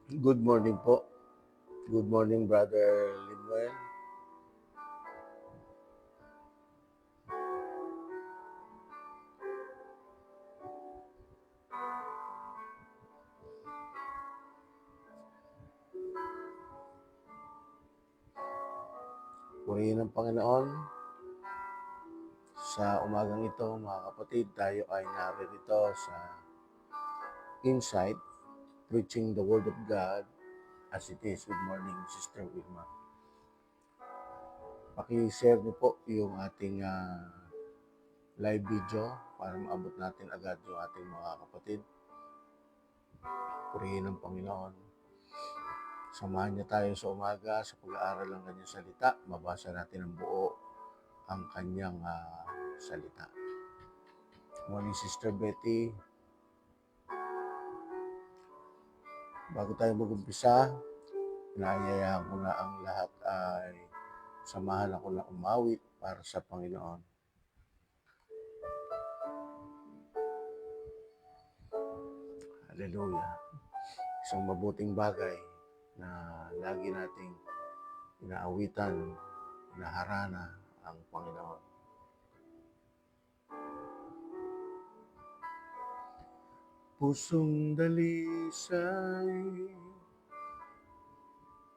Good morning po. Good morning, Brother Limuel. Purihin ng Panginoon. Sa umagang ito, mga kapatid, tayo ay naririto sa Insight, Preaching the Word of God as it is. Good morning, Sister Wilma. Paki-share niyo po yung ating live video para maabot natin agad yung ating mga kapatid. Purihin ng Panginoon. Samahan niya tayo sa umaga sa pag-aaral ng kanyang salita. Mabasa natin ang buo ang kanyang salita. Morning, Sister Betty. Bago tayo mag-umpisa, inaanyayahan ko na ang lahat ay samahan ako na umawit para sa Panginoon. Hallelujah. Isang mabuting bagay na lagi nating inaawitan, inaharana ang Panginoon. Pusong dalisay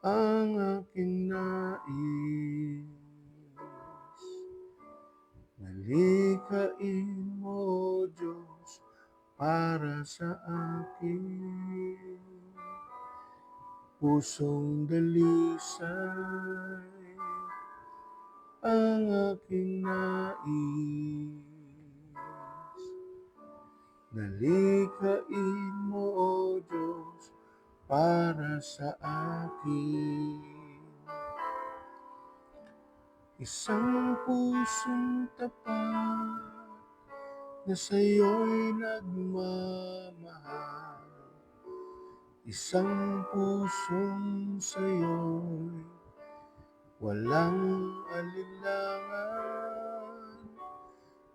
ang aking nais, nalikain mo, Diyos, para sa akin. Pusong dalisay ang aking nais, nalikain mo, O Diyos, para sa akin. Isang pusong tapat na sa'yo'y nagmamahal, isang pusong sa'yo'y walang alinlangan,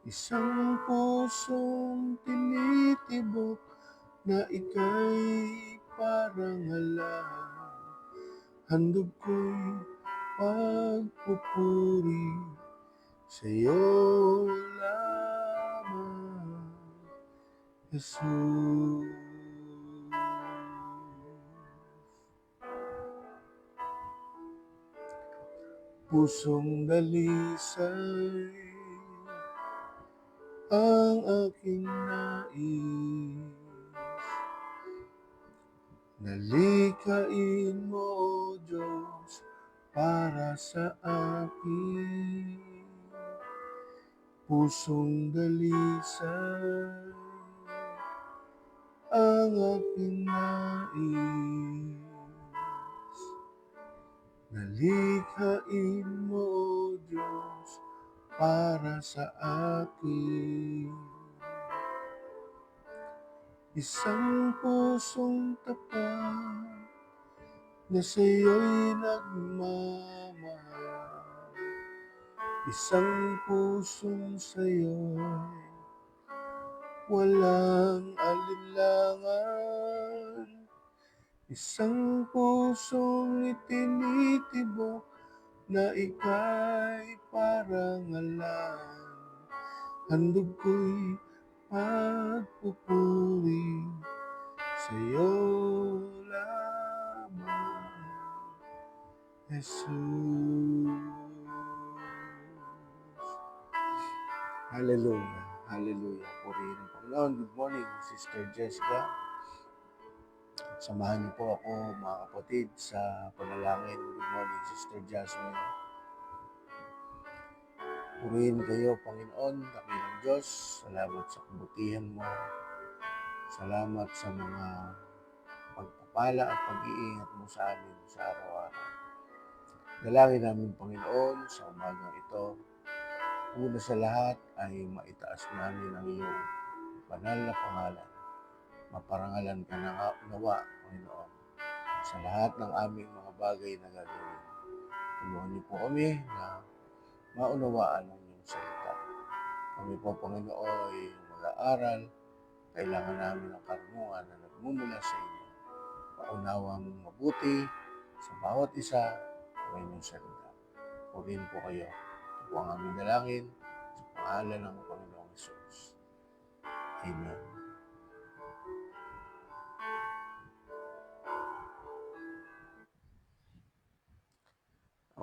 isang pusong tinitibok na ika'y parangalan, handog ko'y pagpupuri sa'yo lamang, Jesus. Pusong dalisay ang aking nais, nalikain mo, O Diyos, para sa akin. Pusong dalisay ang aking nais, nalikain mo, O Diyos, para sa akin. Isang pusong tapat na sa'yo'y nagmamahal, isang pusong sa'yo'y walang alinlangan, isang pusong itinitibok na ika'y parangalan, handog ko'y pagpupuri sa'yo lamang, Jesus. Hallelujah, hallelujah. Purihin ang Panginoon. Good morning, Sister Jessica. Samahan niyo po ako, mga kapatid, sa panalangin. Good morning, Sister Jasmine. Purihin kayo, Panginoon, dakilang Diyos. Salamat sa kabutihan mo. Salamat sa mga pagpapala at pag-iingat mo sa amin sa araw-araw. Dalangin namin, Panginoon, sa umagang ito. Una sa lahat ay maitaas namin ang iyong banal na pangalan. Maparangalan ka na nawa, Panginoon, sa lahat ng aming mga bagay na gagawin. Tulungan niyo po kami na maunawaan ang iyong salita. Kami po, Panginoon, ay mag-aaral. Kailangan namin ng karunungan na nagmumula sa inyo. paunawang mabuti sa bawat isa ng inyong salita. Purihin po kayo. Ito po ang aming dalangin sa pangalan ng Panginoong Hesus. Amen.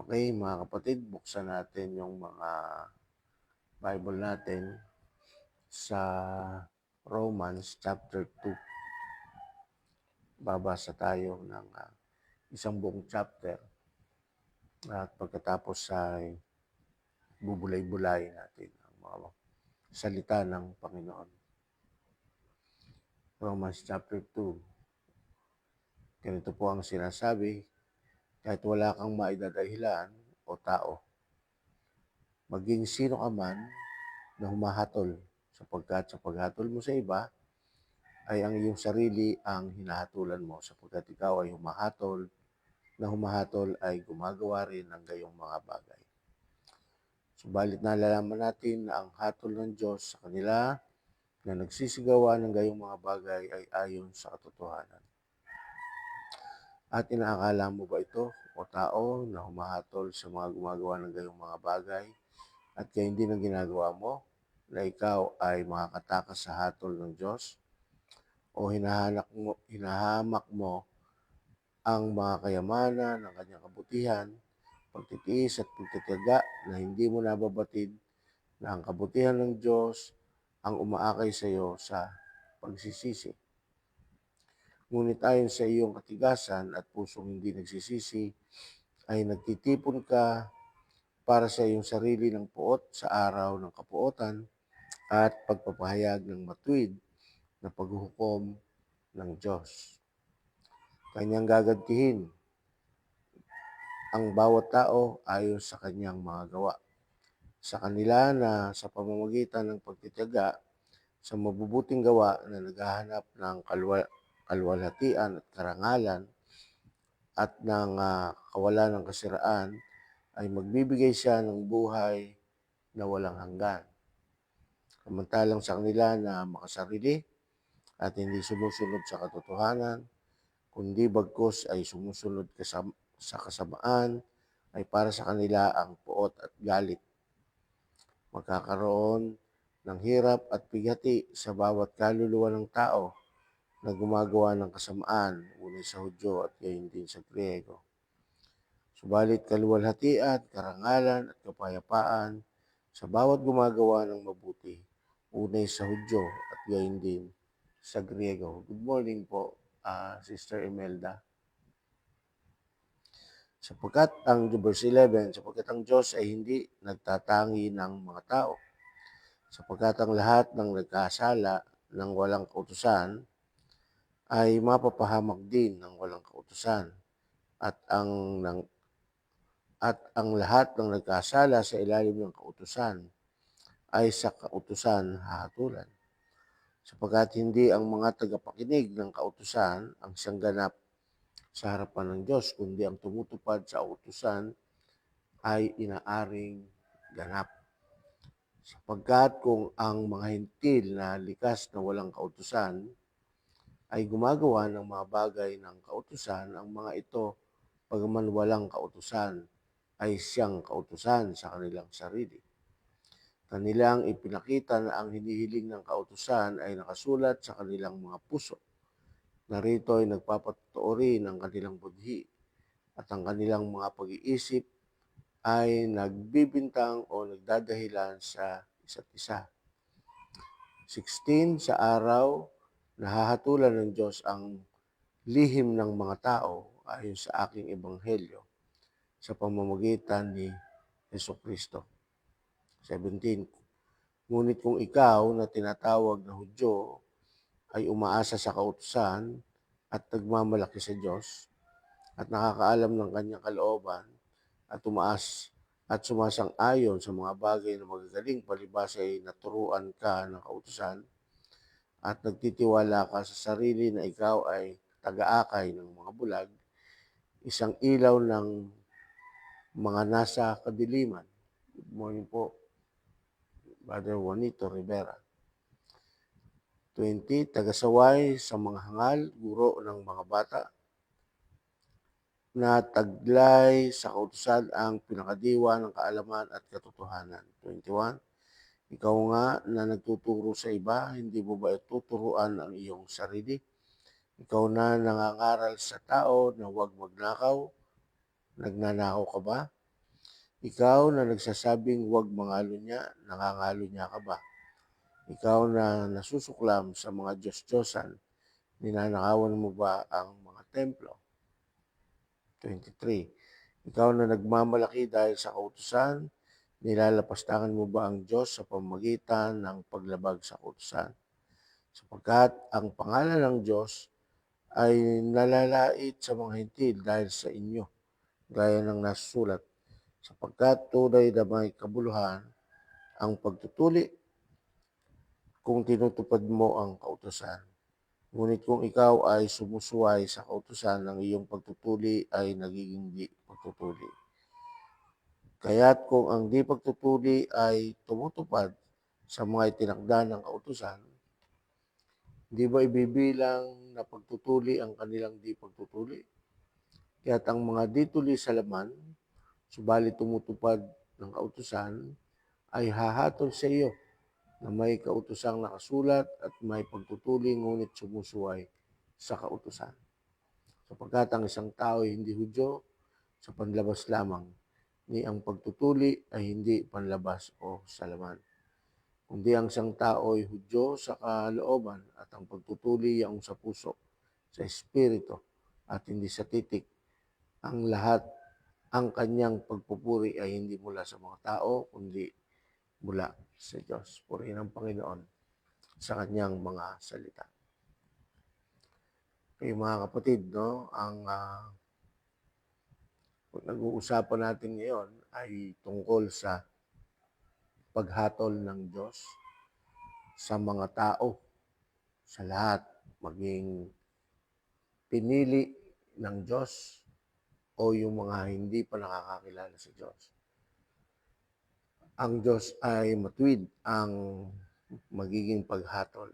Okay, mga kapatid, buksan natin yung mga Bible natin sa Romans chapter 2. Babasa tayo ng isang buong chapter at pagkatapos ay bubulay-bulay natin ang mga salita ng Panginoon. Romans chapter 2. Ganito po ang sinasabi, kahit wala kang maidadahilan o tao, maging sino ka man na humahatol, sapagkat sa paghatol mo sa iba, ay ang iyong sarili ang hinahatulan mo, sapagkat ikaw ay humahatol ay gumagawa rin ng gayong mga bagay. Subalit nalalaman natin na ang hatol ng Diyos sa kanila na nagsisigawa ng gayong mga bagay ay ayon sa katotohanan. At inaakala mo ba ito, o tao, na humahatol sa mga gumagawa ng gayong mga bagay at kaya hindi na ginagawa mo, na ikaw ay makakatakas sa hatol ng Diyos? O hinahamak mo ang mga kayamanan ng kanyang kabutihan, pagtitiis at pagtitiyaga na hindi mo nababatid na ang kabutihan ng Diyos ang umaakay sa iyo sa pagsisisi. Ngunit ayon sa iyong katigasan at pusong hindi nagsisisi, ay nagtitipon ka para sa iyong sarili ng puot sa araw ng kapuotan at pagpapahayag ng matuwid na paghuhukom ng Diyos. Kanyang gagantihin ang bawat tao ayon sa kanyang mga gawa. Sa kanila na sa pamamagitan ng pagtitiyaga sa mabubuting gawa na naghahanap ng kalwalhatian at karangalan at ng kawalan ng kasiraan, ay magbibigay siya ng buhay na walang hanggan. Samantalang sa kanila na makasarili at hindi sumusunod sa katotohanan, kundi bagkus ay sumusunod sa kasamaan, ay para sa kanila ang puot at galit. Magkakaroon ng hirap at bighati sa bawat kaluluwa ng tao na gumagawa ng kasamaan, unay sa Hudyo at gayon din sa Griego. Subalit kaluwalhatian, karangalan at kapayapaan sa bawat gumagawa ng mabuti, unay sa Hudyo at gayon din sa Griego. Good morning po, Sister Imelda. Sapagkat ang verse 11, sapagkat ang Diyos ay hindi nagtatangi ng mga tao, sapagkat ang lahat ng nagkasala ng walang kautusan ay mapapahamak din ng walang kautusan, at ang lahat ng nagkasala sa ilalim ng kautusan ay sa kautusan hahatulan. Sapagkat hindi ang mga tagapakinig ng kautusan ang siyang ganap sa harapan ng Diyos, kundi ang tumutupad sa kautusan ay inaaring ganap. Sapagkat kung ang mga hintil na likas na walang kautusan ay gumagawa ng mga bagay ng kautusan, ang mga ito, pagaman walang kautusan, ay siyang kautusan sa kanilang sarili. Kanilang ipinakita na ang hinihiling ng kautusan ay nakasulat sa kanilang mga puso. Narito ay nagpapatotoo rin ang kanilang budhi at ang kanilang mga pag-iisip ay nagbibintang o nagdadahilan sa isa't isa. 16, sa araw, nahahatulan ng Diyos ang lihim ng mga tao ayon sa aking ebanghelyo sa pamamagitan ni Jesucristo. 17, ngunit kung ikaw na tinatawag na Hudyo ay umaasa sa kautusan at nagmamalaki sa Diyos at nakakaalam ng kanyang kalooban at sumasang-ayon sa mga bagay na magagaling palibhas ay naturuan ka ng kautusan at nagtitiwala ka sa sarili na ikaw ay taga-akay ng mga bulag, isang ilaw ng mga nasa kadiliman. Good morning po, Brother Juanito Rivera. 20, tagasaway sa mga hangal, guro ng mga bata, na taglay sa kautusan ang pinakadiwa ng kaalaman at katotohanan. 21. Ikaw nga na nagtuturo sa iba, hindi mo ba tuturuan ang iyong sarili? Ikaw na nangangaral sa tao na huwag magnakaw, nagnanakaw ka ba? Ikaw na nagsasabing huwag mangalunya, nangangalunya ka ba? Ikaw na nasusuklam sa mga Diyos-Diyosan, ninanakawan mo ba ang mga templo? 23. Ikaw na nagmamalaki dahil sa kautusan, nilalapastangan mo ba ang Diyos sa pamamagitan ng paglabag sa kautusan? Sapagkat ang pangalan ng Diyos ay nalalait sa mga hintil dahil sa inyo, gaya ng nasusulat, sapagkat tunay na may kabuluhan ang pagtutuli kung tinutupad mo ang kautusan. Ngunit kung ikaw ay sumusuway sa kautusan, ang iyong pagtutuli ay nagiging di pagtutuli. Kaya't kung ang di pagtutuli ay tumutupad sa mga itinakda ng kautusan, di ba ibibilang na pagtutuli ang kanilang di pagtutuli? Kaya't ang mga di tuli sa laman, subalit tumutupad ng kautusan, ay hahatol sa iyo na may kautusang nakasulat at may pagtutuli ngunit sumusuway sa kautusan. Sapagkat ang isang tao ay hindi Hudyo sa panlabas lamang, ni ang pagtutuli ay hindi panlabas o sa laman. Kundi ang isang tao ay Hudyo sa kalooban at ang pagtutuli ay sa puso, sa espiritu at hindi sa titik. Ang lahat, ang kanyang pagpupuri ay hindi mula sa mga tao, kundi mula sa Diyos. Purihin ang Panginoon sa kanyang mga salita. Kaya mga kapatid, no, ang nag-uusapan natin ngayon ay tungkol sa paghatol ng Diyos sa mga tao, sa lahat, maging pinili ng Diyos o yung mga hindi pa nakakakilala sa Diyos. Ang Diyos ay matuwid ang magiging paghatol.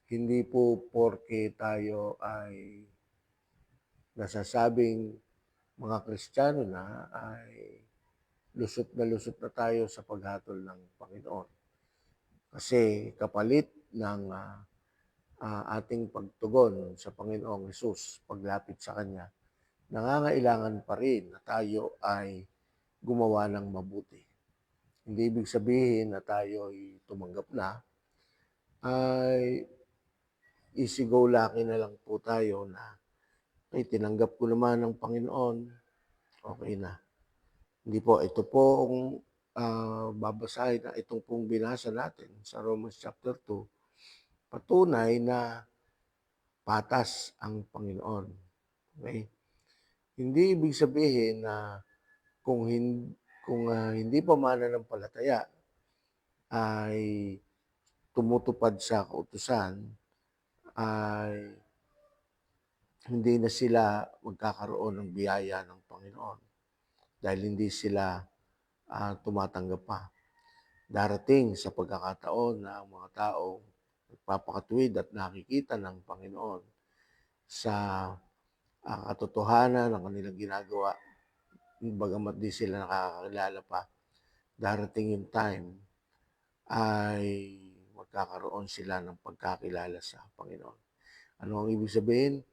Hindi po porke tayo ay nasasabing mga Kristiyano na ay lusot na tayo sa paghatol ng Panginoon. Kasi kapalit ng ating pagtugon sa Panginoong Hesus, paglapit sa Kanya, nangangailangan pa rin na tayo ay gumawa ng mabuti. Hindi ibig sabihin na tayo ay tumanggap na, ay easy go lucky na lang po tayo na ay tinanggap ko naman ng Panginoon, okay na. Hindi po, ito po ang babasahin na itong pong binasa natin sa Romans chapter 2, patunay na patas ang Panginoon. Okay? Hindi ibig sabihin na kung hindi pa mananampalataya ay tumutupad sa kautusan, ay hindi na sila magkakaroon ng biyaya ng Panginoon dahil hindi sila tumatanggap pa. Darating sa pagkakataon na ang mga tao nagpapakatuwid at nakikita ng Panginoon sa katotohanan ng kanilang ginagawa, bagamat di sila nakakakilala pa, darating yung time ay magkakaroon sila ng pagkakilala sa Panginoon. Ano ang ibig sabihin?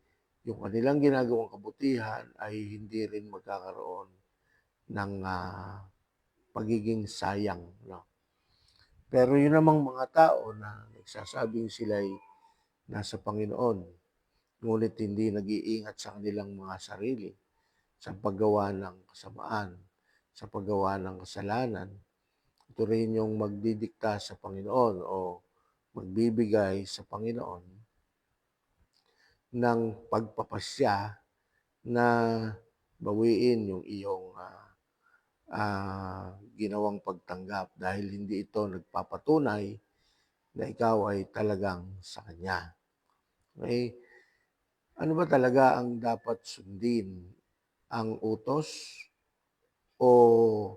Yung kanilang ginagawang kabutihan ay hindi rin magkakaroon ng pagiging sayang. No? Pero yun namang mga tao na nagsasabing sila'y nasa Panginoon, ngunit hindi nag-iingat sa kanilang mga sarili, sa paggawa ng kasamaan, sa paggawa ng kasalanan, ito rin yung magdidikta sa Panginoon o magbibigay sa Panginoon ng pagpapasya na bawiin yung iyong ginawang pagtanggap dahil hindi ito nagpapatunay na ikaw ay talagang sa Kanya. Okay? Ano ba talaga ang dapat sundin? Ang utos o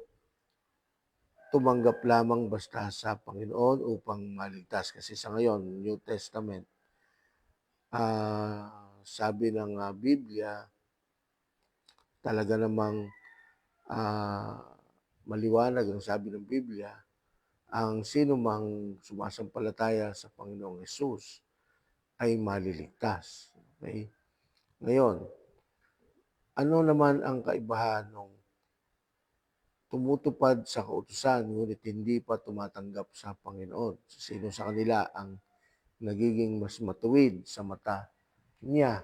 tumanggap lamang basta sa Panginoon upang maligtas? Kasi sa ngayon, New Testament, sabi ng Biblia, talaga namang maliwanag ang sabi ng Biblia, ang sino mang sumasampalataya sa Panginoong Hesus ay maliligtas. Okay? Ngayon, ano naman ang kaibahan ng tumutupad sa kautusan ngunit hindi pa tumatanggap sa Panginoon? Sino sa kanila ang nagiging mas matuwid sa mata niya?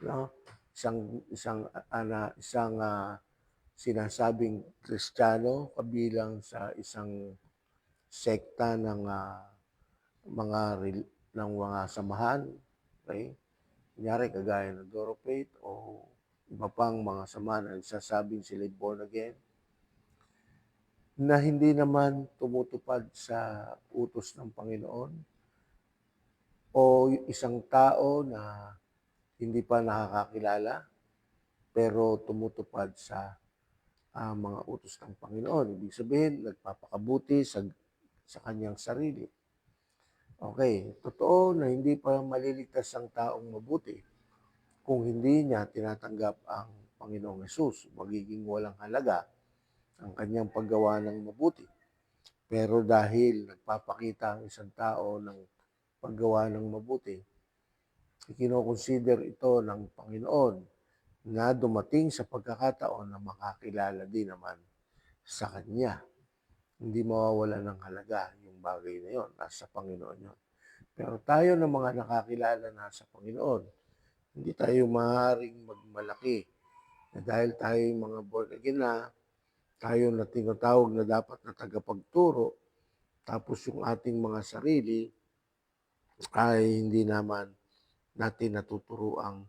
No? Isang sinasabing Kristiyano kabilang sa isang sekta ng mga samahan, okay? Kunyari kagaya ng Doro Faith o iba pang mga samahan na nagsasabing sila'y born again, na hindi naman tumutupad sa utos ng Panginoon, o isang tao na hindi pa nakakakilala pero tumutupad sa mga utos ng Panginoon. Ibig sabihin, nagpapakabuti sa kanyang sarili. Okay, totoo na hindi pa maliligtas ang taong mabuti kung hindi niya tinatanggap ang Panginoong Hesus. Magiging walang halaga ang kanyang paggawa ng mabuti. Pero dahil nagpapakita ang isang tao ng paggawa ng mabuti, ikinoconsider ito ng Panginoon na dumating sa pagkakataon na makakilala din naman sa Kanya. Hindi mawawala ng halaga yung bagay na yun. Nasa Panginoon yun. Pero tayo na mga nakakilala na sa Panginoon, hindi tayo maaaring magmalaki na dahil tayo yung mga born again na, tayo na tinatawag na dapat na tagapagturo, tapos yung ating mga sarili ay hindi naman natin natuturo ang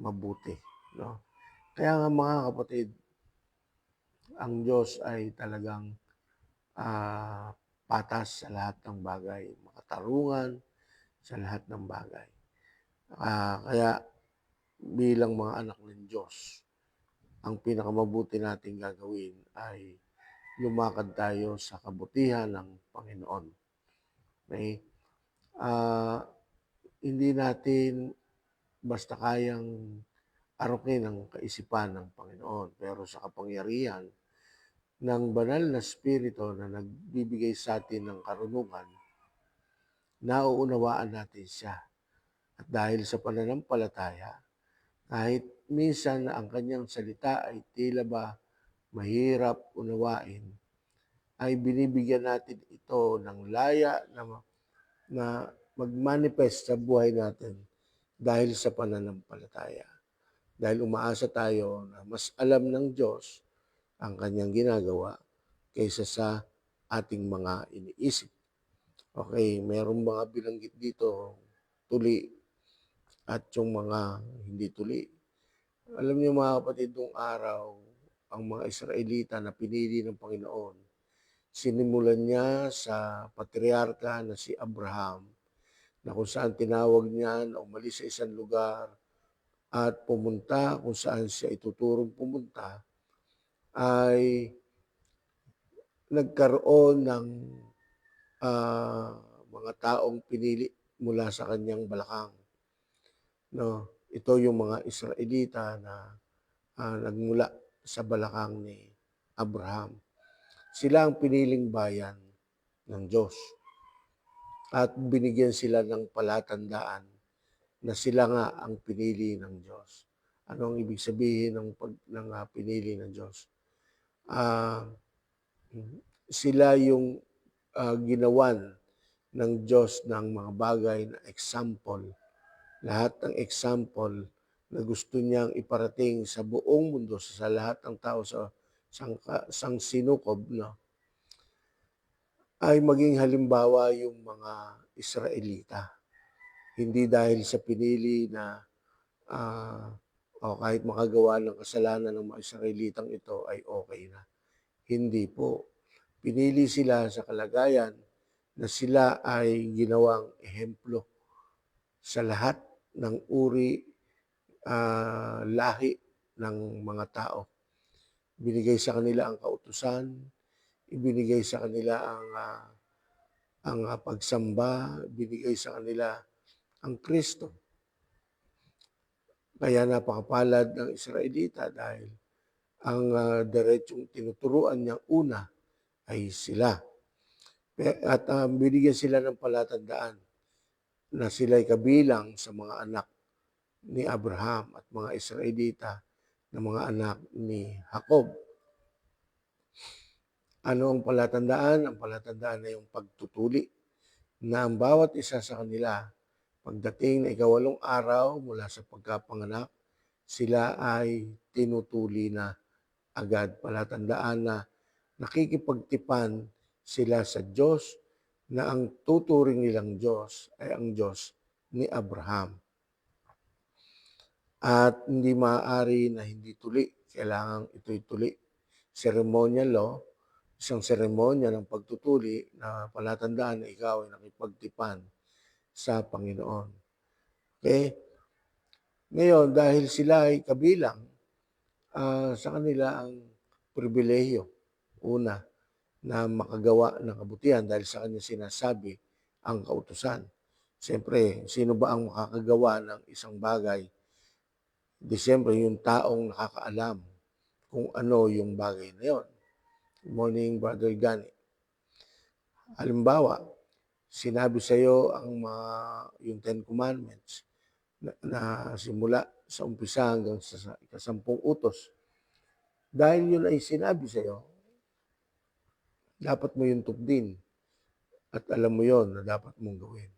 mabuti. No? Kaya nga mga kapatid, ang Diyos ay talagang patas sa lahat ng bagay, makatarungan sa lahat ng bagay. Kaya bilang mga anak ng Diyos, ang pinakamabuti nating gagawin ay lumakad tayo sa kabutihan ng Panginoon. Okay? Hindi natin basta kayang arukin ang kaisipan ng Panginoon, pero sa kapangyarihan ng banal na Espiritu na nagbibigay sa atin ng karunungan, nauunawaan natin siya. At dahil sa pananampalataya, kahit minsan ang kanyang salita ay tila ba mahirap unawain, ay binibigyan natin ito ng laya na mag-manifest sa buhay natin dahil sa pananampalataya. Dahil umaasa tayo na mas alam ng Diyos ang kanyang ginagawa kaysa sa ating mga iniisip. Okay, mayroong mga binanggit dito, tuli at yung mga hindi tuli. Alam niyo mga kapatid, nung araw, ang mga Israelita na pinili ng Panginoon, sinimulan niya sa patriarka na si Abraham, na kung saan tinawag niya na umalis sa isang lugar at pumunta kung saan siya ituturong pumunta, ay nagkaroon ng mga taong pinili mula sa kanyang balakang. No? Ito yung mga Israelita na nagmula sa balakang ni Abraham. Sila ang piniling bayan ng Diyos. At binigyan sila ng palatandaan na sila nga ang pinili ng Diyos. Ano ang ibig sabihin ng pinili ng Diyos? Sila yung ginawan ng Diyos ng mga bagay na example. Lahat ng example na gusto niyang iparating sa buong mundo, sa lahat ng tao, sa sinukob, no? Ay maging halimbawa yung mga Israelita. Hindi dahil sa pinili na kahit makagawa ng kasalanan ng mga Israelitang ito ay okay na. Hindi po. Pinili sila sa kalagayan na sila ay ginawang ehemplo sa lahat ng uri, lahi ng mga tao. Binigay sa kanila ang kautusan, ibinigay sa kanila ang pagsamba, binigay sa kanila ang Kristo. Kaya napakapalad ng Israelita dahil ang diretsong tinuturuan niyang una ay sila. At binigyan sila ng palatandaan na sila'y kabilang sa mga anak ni Abraham at mga Israelita na mga anak ni Jacob. Ano ang palatandaan? Ang palatandaan ay yung pagtutuli na ang bawat isa sa kanila, pagdating na ikawalong araw mula sa pagkapanganak, sila ay tinutuli na agad. Palatandaan na nakikipagtipan sila sa Diyos na ang tuturing nilang Diyos ay ang Diyos ni Abraham. At hindi maaari na hindi tuli. Kailangan ito'y tuli. Ceremonial law, isang seremonya ng pagtutuli na palatandaan na ikaw ay nakipagtipan sa Panginoon. Okay? Ngayon, dahil sila ay kabilang, sa kanila ang pribilehiyo. Una, na makagawa ng kabutihan dahil sa kanya sinasabi ang kautusan. Siyempre, sino ba ang makakagawa ng isang bagay? Di siyempre, yung taong nakakaalam kung ano yung bagay na yun. Good morning, Brother Gani. Halimbawa, sinabi sa iyo yung Ten Commandments na simula sa umpisa hanggang sa ikasampung utos. Dahil yun ay sinabi sa iyo, dapat mo yung tupdin at alam mo yon na dapat mong gawin.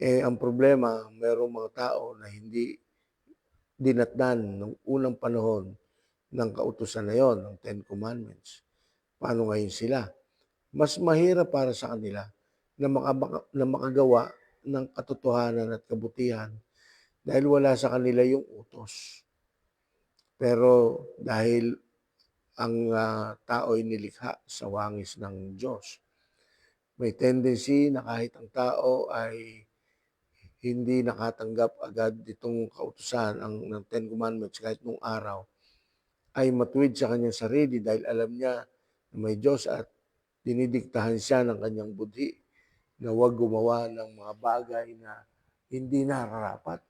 Ang problema, mayroong mga tao na hindi dinatnan ng unang panahon ng kautusan na yon, ng Ten Commandments. Paano ngayon sila? Mas mahirap para sa kanila na makagawa ng katotohanan at kabutihan dahil wala sa kanila yung utos. Pero dahil ang tao ay nilikha sa wangis ng Diyos, may tendency na kahit ang tao ay hindi nakatanggap agad itong kautusan ng Ten Commandments kahit nung araw, ay matuwid sa kanyang sarili dahil alam niya na may Diyos at dinidiktahan siya ng kanyang budhi na huwag gumawa ng mga bagay na hindi nararapat.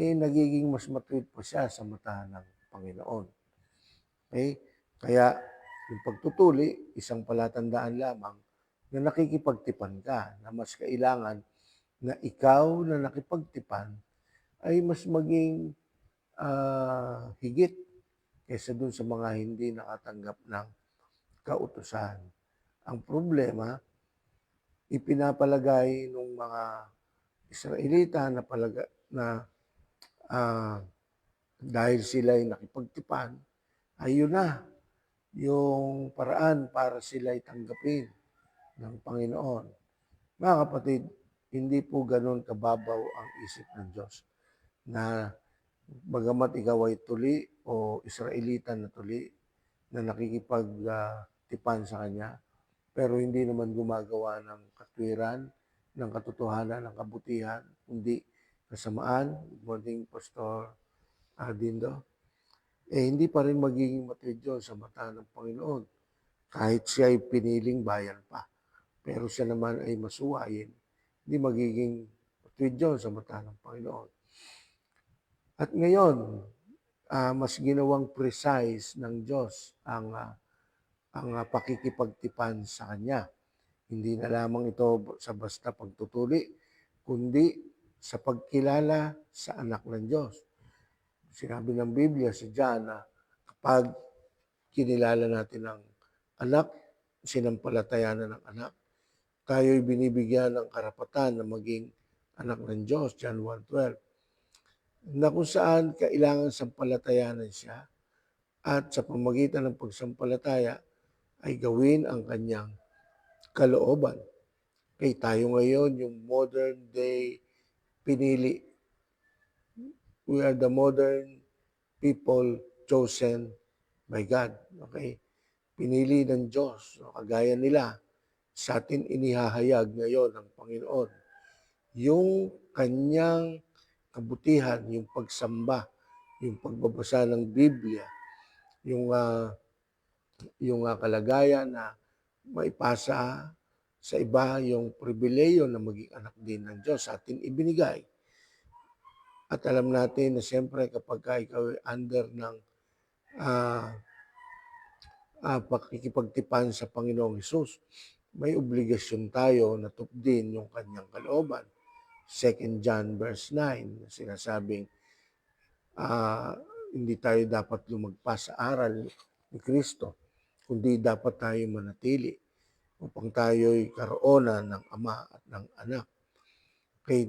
Nagiging mas matuwid pa siya sa mata ng Panginoon. Okay? Kaya yung pagtutuli, isang palatandaan lamang na nakikipagtipan ka, na mas kailangan na ikaw na nakipagtipan ay mas maging higit kaysa dun sa mga hindi nakatanggap ng kautusan. Ang problema, ipinapalagay ng mga Israelita na dahil sila ay nakipagtipan, ayun na yung paraan para sila ay tanggapin ng Panginoon. Mga kapatid, hindi po ganun kababaw ang isip ng Diyos na bagamat ikaw ay tuli o Israelita na tuli na nakikipagtipan sa Kanya, pero hindi naman gumagawa ng katwiran, ng katotohanan, ng kabutihan, kundi kasamaan. Good morning, Pastor Dindo. Hindi pa rin magiging matuwid yun sa mata ng Panginoon kahit siya ay piniling bayan pa. Pero siya naman ay masuwayin, hindi magiging matuwid yun sa mata ng Panginoon. At ngayon, mas ginawang precise ng Diyos ang pakikipagtipan sa Kanya. Hindi na lamang ito sa basta pagtutuli, kundi sa pagkilala sa anak ng Diyos. Sinabi ng Biblia sa John na kapag kinilala natin ang anak, sinampalatayanan ng anak, tayo'y binibigyan ng karapatan na maging anak ng Diyos, John 1:12, na kung saan kailangan sampalatayanan siya at sa pamagitan ng pagsampalataya ay gawin ang kanyang kalooban. Okay, tayo ngayon yung modern day pinili. We are the modern people chosen by God. Okay? Pinili ng Diyos. Kagaya nila, sa atin inihahayag ngayon ng Panginoon yung kanyang kabutihan, yung pagsamba, yung pagbabasa ng Biblia, yung kalagayan na maipasa sa iba yung pribileyo na maging anak din ng Diyos sa atin ibinigay. At alam natin na siyempre kapag ikaw ay under ng ah, pakikipagtipan sa Panginoong Hesus. May obligasyon tayo na tupdin yung kanyang kalooban. 2 John verse 9 na sinasabing ah, hindi tayo dapat lumagpas sa aral ni Kristo, kundi dapat tayo manatili upang tayo'y karoonan ng Ama at ng Anak. Kaya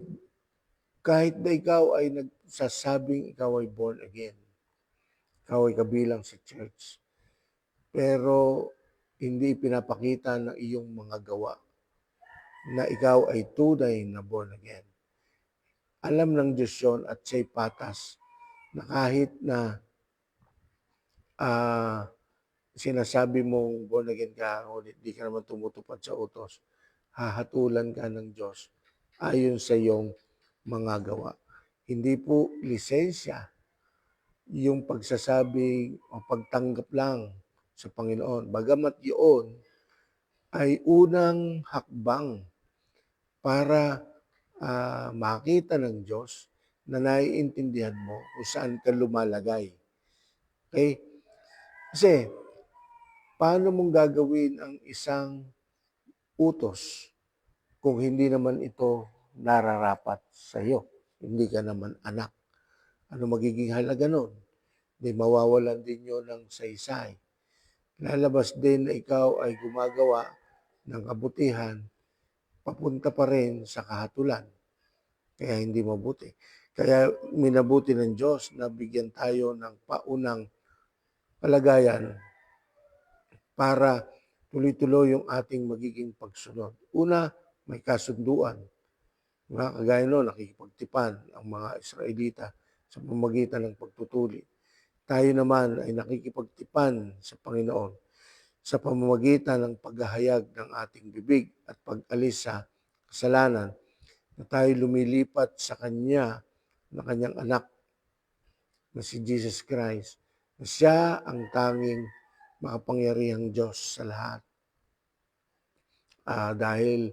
kahit na ikaw ay nagsasabing ikaw ay born again, ikaw ay kabilang sa church, pero hindi pinapakita ng iyong mga gawa na ikaw ay tunay na born again. Alam ng Diyos yun at siya'y patas na kahit na sinasabi mong born again ka, ngunit di ka naman tumutupad sa utos, hahatulan ka ng Diyos ayon sa iyong mga gawa. Hindi po lisensya yung pagsasabi o pagtanggap lang sa Panginoon. Bagamat yun ay unang hakbang para makita ng Diyos na naiintindihan mo kung saan ka lumalagay. Okay? Kasi, paano mong gagawin ang isang utos kung hindi naman ito nararapat sa iyo? Hindi ka naman anak. Ano magiging halaga nun? Di mawawalan din yun ng saysay. Lalabas din na ikaw ay gumagawa ng kabutihan papunta pa rin sa kahatulan. Kaya hindi mabuti. Kaya minabuti ng Diyos na bigyan tayo ng paunang kalagayan para tuloy-tuloy yung ating magiging pagsunod. Una, may kasunduan. Kagaya noon, nakikipagtipan ang mga Israelita sa pamamagitan ng pagtutuli. Tayo naman ay nakikipagtipan sa Panginoon sa pamamagitan ng paghahayag ng ating bibig at pag-alis sa kasalanan na tayo lumilipat sa Kanya, na Kanyang anak na si Jesus Christ, na siya ang tanging makapangyarihang Diyos sa lahat. Dahil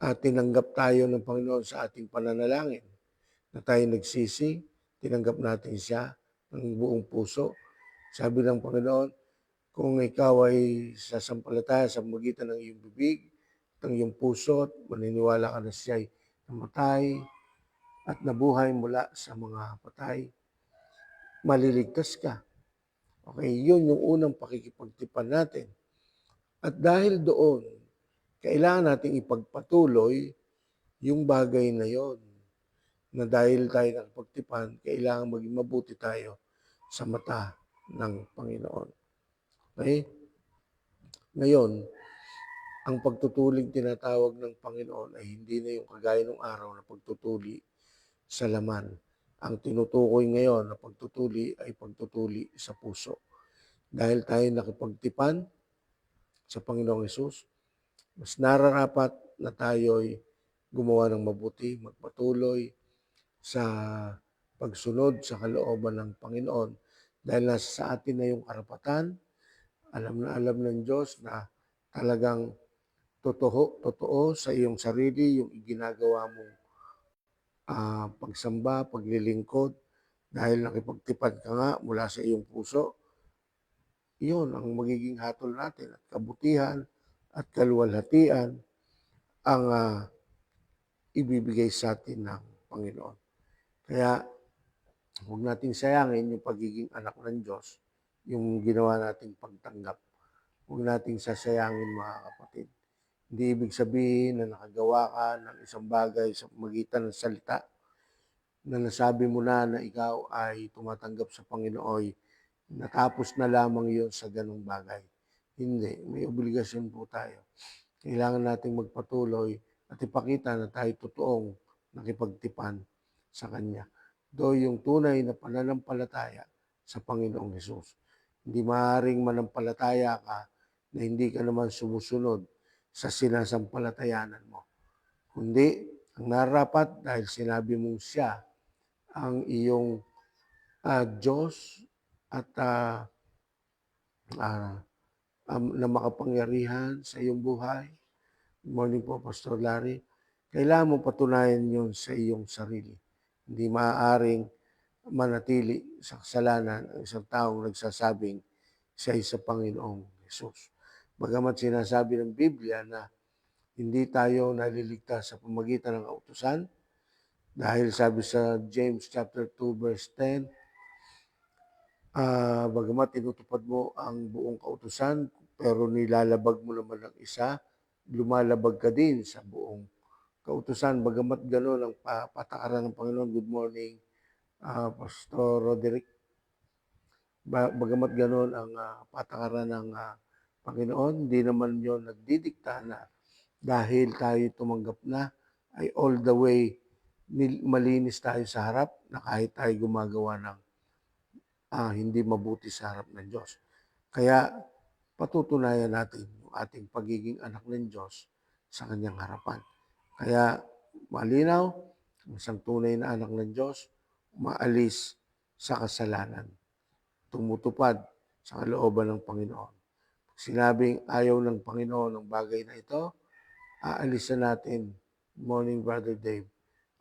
tinanggap tayo ng Panginoon sa ating pananalangin, na tayo nagsisi, tinanggap natin siya ng buong puso. Sabi ng Panginoon, kung ikaw ay sasampalataya sa magitan ng iyong bibig at ng iyong puso at maniniwala ka na siya ay namatay at nabuhay mula sa mga patay, maliligtas ka. Okay, yun yung unang pakikipagtipan natin. At dahil doon, kailangan nating ipagpatuloy yung bagay na yon, na dahil tayo nakapagtipan, kailangan maging mabuti tayo sa mata ng Panginoon. Okay? Ngayon, ang pagtutuling tinatawag ng Panginoon ay hindi na yung kagaya ng araw na pagtutuli sa laman. Ang tinutukoy ngayon na pagtutuli ay pagtutuli sa puso. Dahil tayo nakipagtipan sa Panginoong Hesus, mas nararapat na tayo'y gumawa ng mabuti, magpatuloy sa pagsunod sa kalooban ng Panginoon. Dahil nasa sa atin na yung karapatan, alam na alam ng Diyos na talagang totoo sa iyong sarili yung ginagawa mong pagsamba, paglilingkod, dahil nakipagtipan ka nga mula sa iyong puso. Iyon ang magiging hatol natin at kabutihan at kaluwalhatian ang ibibigay sa atin ng Panginoon. Kaya huwag nating sayangin yung pagiging anak ng Diyos, yung ginawa nating pagtanggap. Huwag nating sasayangin, mga kapatid. Hindi ibig sabihin na nakagawa ka ng isang bagay sa magitan ng salita na nasabi mo na ikaw ay tumatanggap sa Panginoon, natapos na lamang yun sa ganung bagay. Hindi, may obligasyon po tayo. Kailangan nating magpatuloy at ipakita na tayo totoong nakipagtipan sa Kanya. Do yung tunay na pananampalataya sa Panginoong Hesus. Hindi maaaring manampalataya ka na hindi ka naman sumusunod sa sinasampalatayanan mo. Kundi, ang narapat dahil sinabi mong siya ang iyong Diyos at na makapangyarihan sa iyong buhay. Good morning po, Pastor Larry. Kailangan mo patunayan yun sa iyong sarili. Hindi maaaring manatili sa kasalanan ang isang taong nagsasabing siya ay sa Panginoong Hesus. Bagamat sinasabi ng Biblia na hindi tayo naliligtas sa pamamagitan ng kautusan, dahil sabi sa James chapter 2 verse 10, bagamat tinutupad mo ang buong kautusan, pero nilalabag mo naman ang isa, lumalabag ka din sa buong kautusan. Bagamat gano'n ang patakaran ng Panginoon. Good morning, Pastor Roderick. Bagamat gano'n ang patakaran ng Panginoon, hindi naman yon nagdidikta na dahil tayo tumanggap na ay all the way malinis tayo sa harap na kahit tayo gumagawa ng hindi mabuti sa harap ng Diyos. Kaya patutunayan natin yung ating pagiging anak ng Diyos sa kanyang harapan. Kaya malinaw, ang isang tunay na anak ng Diyos, umaalis sa kasalanan, tumutupad sa kalooban ng Panginoon. Pag sinabing ayaw ng Panginoon ng bagay na ito, aalisan natin, morning Brother Dave,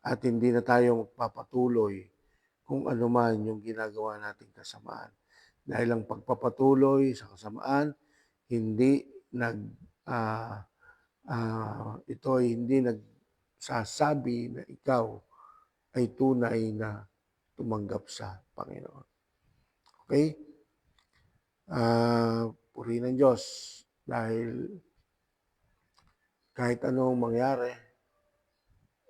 at hindi na tayo magpapatuloy kung ano man yung ginagawa nating kasamaan. Dahil ang pagpapatuloy sa kasamaan, ito ay hindi nagsasabi na ikaw ay tunay na tumanggap sa Panginoon. Okay? Purihin ng Diyos dahil kahit anong mangyari,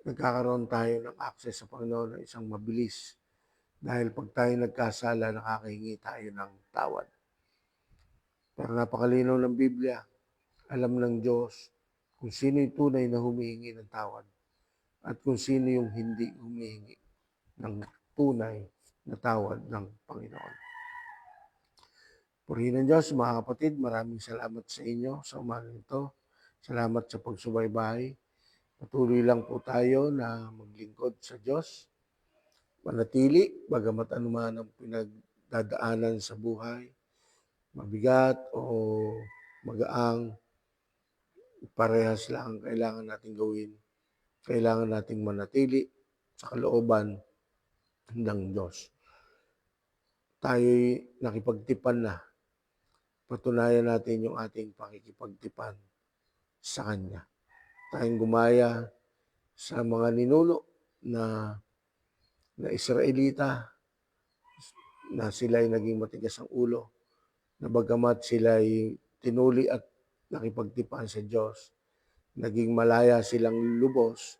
nagkakaroon tayo ng access sa Panginoon ng isang mabilis. Dahil pag tayo nagkasala, nakakahingi tayo ng tawad. Pero napakalinaw ng Biblia, alam ng Diyos kung sino yung tunay na humihingi ng tawad at kung sino yung hindi humihingi ng tunay na tawad ng Panginoon. Purihin ng Diyos, mga kapatid, maraming salamat sa inyo sa umagang ito. Salamat sa pagsubaybay. Patuloy lang po tayo na maglingkod sa Diyos. Manatili, bagamat anuman ang pinagdadaanan sa buhay, mabigat o magaang, parehas lang ang kailangan natin gawin. Kailangan nating manatili sa kalooban ng Diyos. Tayo'y nakipagtipan na. Patunayan natin yung ating pakikipagtipan sa Kanya. Tayong gumaya sa mga ninuno na Israelita na sila ay naging matigas ang ulo, na bagamat sila ay tinuli at nakipagtipan sa Diyos, naging malaya silang lubos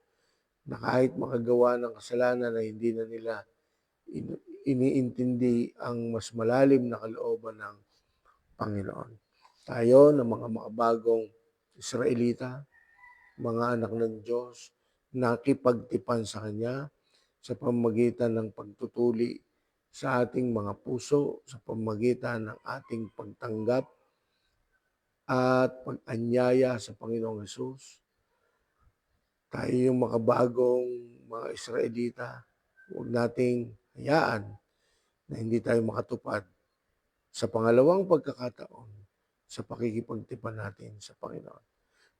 na kahit makagawa ng kasalanan na hindi na nila iniintindi ang mas malalim na kalooban ng Panginoon. Tayo na mga makabagong Israelita, mga anak ng Diyos, nakipagtipan sa Kanya sa pamamagitan ng pagtutuli sa ating mga puso, sa pamamagitan ng ating pagtanggap at pag-anyaya sa Panginoong Hesus. Tayo yung makabagong mga Israelita, huwag nating hayaan na hindi tayo makatupad sa pangalawang pagkakataon sa pakikipagtipan natin sa Panginoon.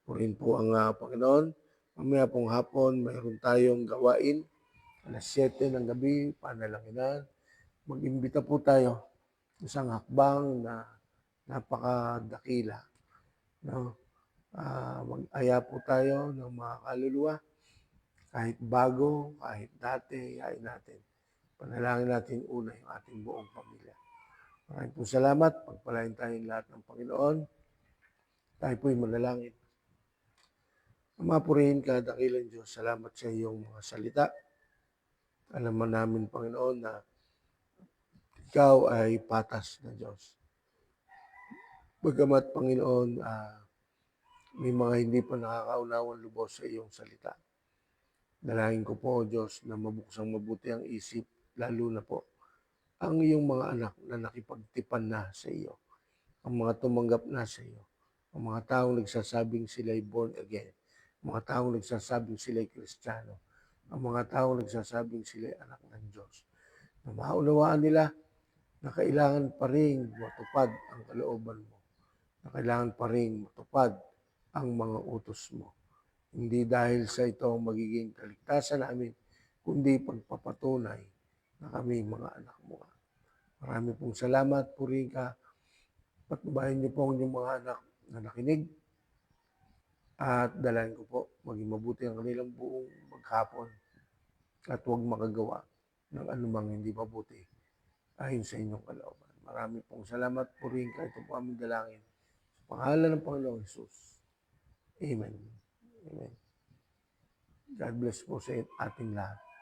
Purihin po ang Panginoon. Mamaya pong hapon, mayroon tayong gawain. Alas 7 ng gabi, panalanginan. Mag-imbita po tayo isang hakbang na napakadakila. No? Mag-aya po tayo ng mga kaluluwa. Kahit bago, kahit dati, yain natin. Panalangin natin una yung ating buong pamilya. Maraming po salamat. Pagpalain tayong lahat ng Panginoon. Tayo po'y manalangin. Ama, purihin ka, dakilang Diyos. Salamat sa iyong mga salita. Alam mo namin, Panginoon, na ikaw ay patas na Diyos. Bagamat, Panginoon, may mga hindi pa nakakaunawang lubos sa iyong salita. Dalangin ko po, Diyos, na mabuksang mabuti ang isip, lalo na po ang iyong mga anak na nakipagtipan na sa iyo, ang mga tumanggap na sa iyo, ang mga taong nagsasabing sila'y born again, ang mga taong nagsasabing sila'y Kristiyano, ang mga taong nagsasabing sila'y anak ng Diyos, na maunawaan nila na kailangan pa rin matupad ang kalooban mo, na kailangan pa rin matupad ang mga utos mo. Hindi dahil sa ito ang magiging kaligtasan namin, kundi pagpapatunay na kami mga anak mo. Marami pong salamat, purihin ka. Patnubayan niyo po ang inyong mga anak na nakinig at dalangin ko po maging mabuti ang kanilang buong maghapon at huwag makagawa ng anumang hindi mabuti ayon sa inyong kalooban. Marami pong salamat, purihin ka. Ito po aming dalangin. Sa pangalan ng Panginoong Jesus. Amen. Amen. God bless po sa ating lahat.